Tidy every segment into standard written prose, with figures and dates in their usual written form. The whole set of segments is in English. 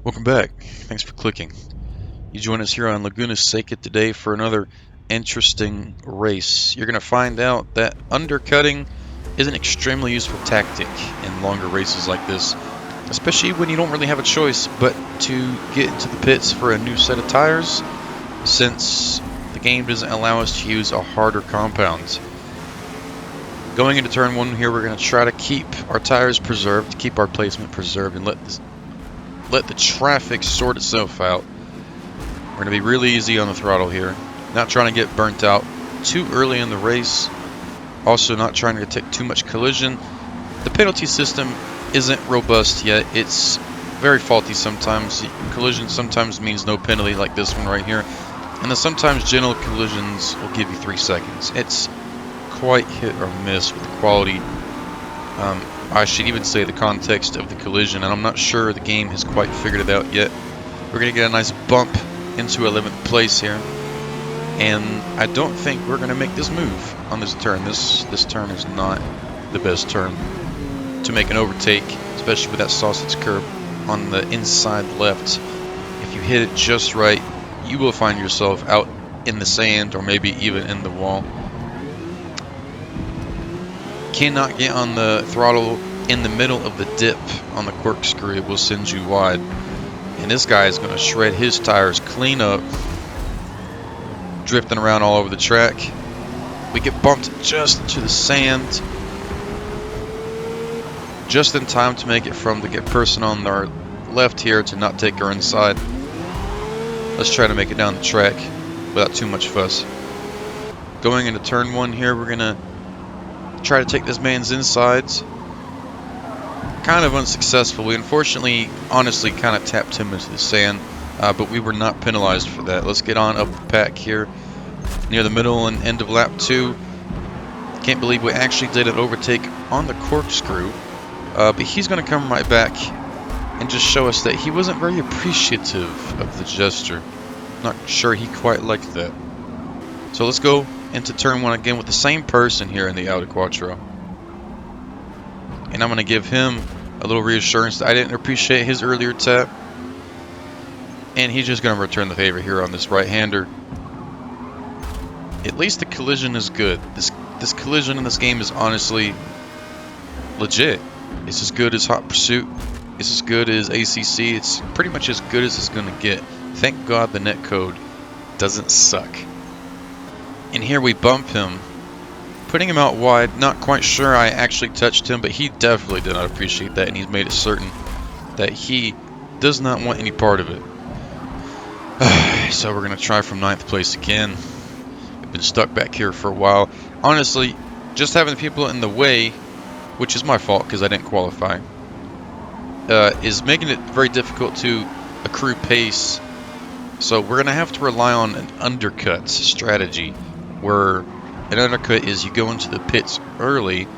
Welcome back. Thanks for clicking. You join us here on Laguna Seca today for another interesting race. You're going to find out that undercutting is an extremely useful tactic in longer races like this, especially when you don't really have a choice but to get into the pits for a new set of tires, since the game doesn't allow us to use a harder compound. Going into turn one here, we're going to try to keep our tires preserved, keep our placement preserved, and let the traffic sort itself out. We're going to be really easy on the throttle here. Not trying to get burnt out too early in the race. Also not trying to take too much collision. The penalty system isn't robust yet. It's very faulty sometimes. Collision sometimes means no penalty, like this one right here. And then sometimes gentle collisions will give you 3 seconds. It's quite hit or miss with the quality. I should even say the context of the collision, and I'm not sure the game has quite figured it out yet. We're going to get a nice bump into 11th place here, and I don't think we're going to make this move on this turn. This turn is not the best turn to make an overtake, especially with that sausage curb on the inside left. If you hit it just right, you will find yourself out in the sand or maybe even in the wall. Cannot get on the throttle in the middle of the dip on the corkscrew. It will send you wide, and this guy is going to shred his tires clean up, drifting around all over the track. We get bumped just into the sand, just in time to make it from the person on our left here to not take our inside. Let's try to make it down the track without too much fuss. Going into turn one here, we're going to try to take this man's insides. Kind of unsuccessful. We unfortunately, honestly, kind of tapped him into the sand, but we were not penalized for that. Let's get on up the pack here, near the middle and end of lap 2. Can't believe we actually did an overtake on the corkscrew, but he's going to come right back and just show us that he wasn't very appreciative of the gesture. Not sure he quite liked that. So let's go into turn one again with the same person here in the Audi Quattro. And I'm going to give him a little reassurance that I didn't appreciate his earlier tap. And he's just going to return the favor here on this right-hander. At least the collision is good. This collision in this game is honestly legit. It's as good as Hot Pursuit. It's as good as ACC. It's pretty much as good as it's going to get. Thank God the netcode doesn't suck. And here we bump him, putting him out wide. Not quite sure I actually touched him, but he definitely did not appreciate that, and he's made it certain that he does not want any part of it. So we're going to try from 9th place again. We've been stuck back here for a while. Honestly, just having people in the way, which is my fault because I didn't qualify, is making it very difficult to accrue pace. So we're going to have to rely on an undercut strategy, where an undercut is you go into the pits early,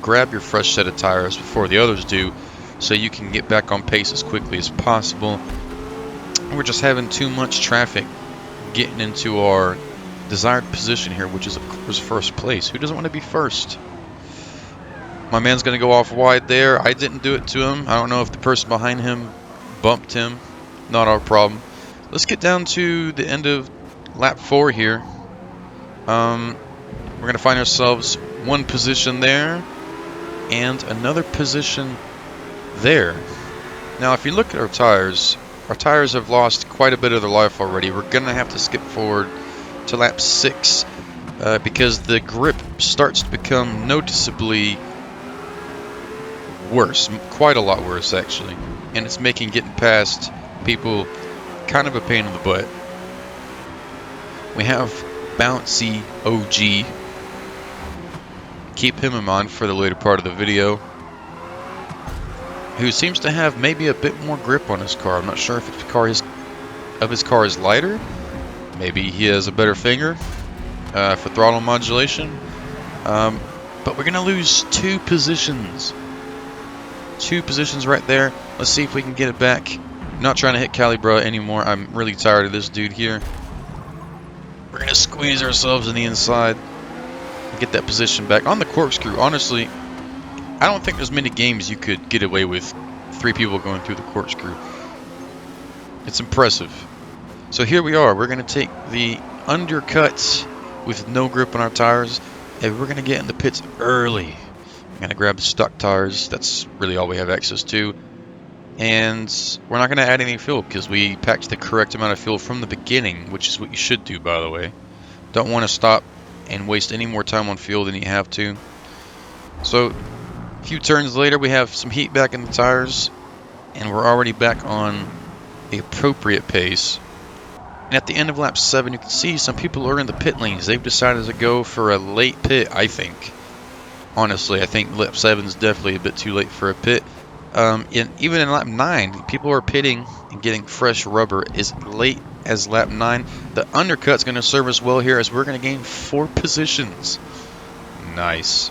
grab your fresh set of tires before the others do, so you can get back on pace as quickly as possible. We're just having too much traffic getting into our desired position here, which is of course first place. Who doesn't want to be first? My man's going to go off wide there. I didn't do it to him. I don't know if the person behind him bumped him. Not our problem. Let's get down to the end of lap 4 here. We're going to find ourselves one position there and another position there. Now, if you look at our tires have lost quite a bit of their life already. We're going to have to skip forward to lap 6 because the grip starts to become noticeably worse, quite a lot worse actually, and it's making getting past people kind of a pain in the butt. We have Bouncy OG. Keep him in mind for the later part of the video, who seems to have maybe a bit more grip on his car. I'm not sure if his car is lighter. Maybe he has a better finger for throttle modulation. But we're going to lose 2 positions. 2 positions right there. Let's see if we can get it back. I'm not trying to hit Calibra anymore. I'm really tired of this dude here. We're going to squeeze ourselves in the inside and get that position back. On the corkscrew, honestly, I don't think there's many games you could get away with 3 people going through the corkscrew. It's impressive. So here we are. We're going to take the undercuts with no grip on our tires, and we're going to get in the pits early. I'm going to grab the stock tires. That's really all we have access to. And we're not going to add any fuel because we packed the correct amount of fuel from the beginning, which is what you should do, by the way. Don't want to stop and waste any more time on fuel than you have to. So a few turns later, we have some heat back in the tires, and we're already back on the appropriate pace. And at the end of lap 7, you can see some people are in the pit lanes. They've decided to go for a late pit, I think. Honestly, I think lap 7 is definitely a bit too late for a pit. Even in lap 9, people are pitting and getting fresh rubber as late as lap 9. The undercut's going to serve us well here as we're going to gain 4 positions. Nice.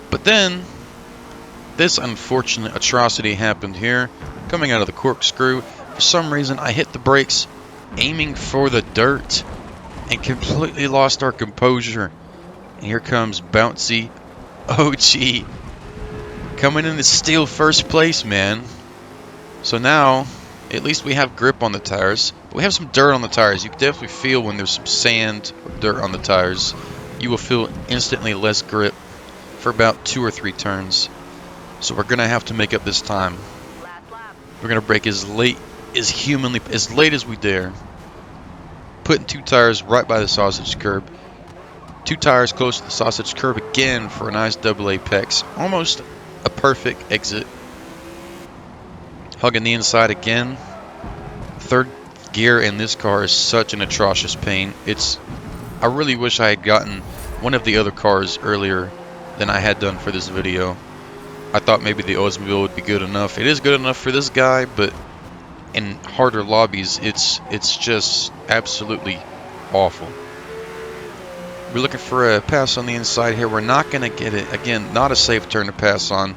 But then, this unfortunate atrocity happened here. Coming out of the corkscrew, for some reason I hit the brakes aiming for the dirt and completely lost our composure. And here comes Bouncy OG coming in to steal first place, man. So now, at least we have grip on the tires. But we have some dirt on the tires. You can definitely feel when there's some sand or dirt on the tires. You will feel instantly less grip for about 2 or 3 turns. So we're going to have to make up this time. We're going to brake as late as we dare. Putting 2 tires right by the sausage curb. 2 tires close to the sausage curb again for a nice double apex. Almost a perfect exit. Hugging the inside again. 3rd gear in this car is such an atrocious pain. I really wish I had gotten one of the other cars earlier than I had done for this video. I thought maybe the Oldsmobile would be good enough. It is good enough for this guy, but in harder lobbies, it's just absolutely awful. We're looking for a pass on the inside here. We're not going to get it. Again, not a safe turn to pass on.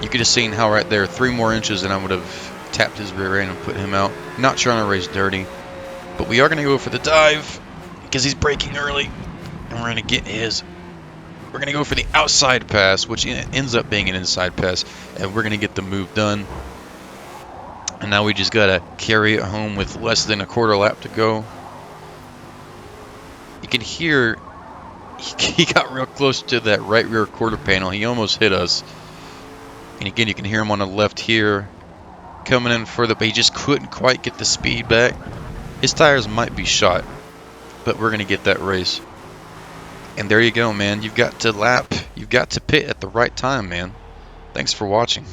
You could have seen how right there, 3 more inches and I would have tapped his rear end and put him out. Not trying to race dirty. But we are going to go for the dive because he's braking early. And we're going to get his... We're going to go for the outside pass, which ends up being an inside pass. And we're going to get the move done. And now we just got to carry it home with less than a quarter lap to go. You can hear he got real close to that right rear quarter panel. He almost hit us. And again, you can hear him on the left here coming in further, but he just couldn't quite get the speed back. His tires might be shot, but we're going to get that race. And there you go, man. You've got to pit at the right time, man. Thanks for watching.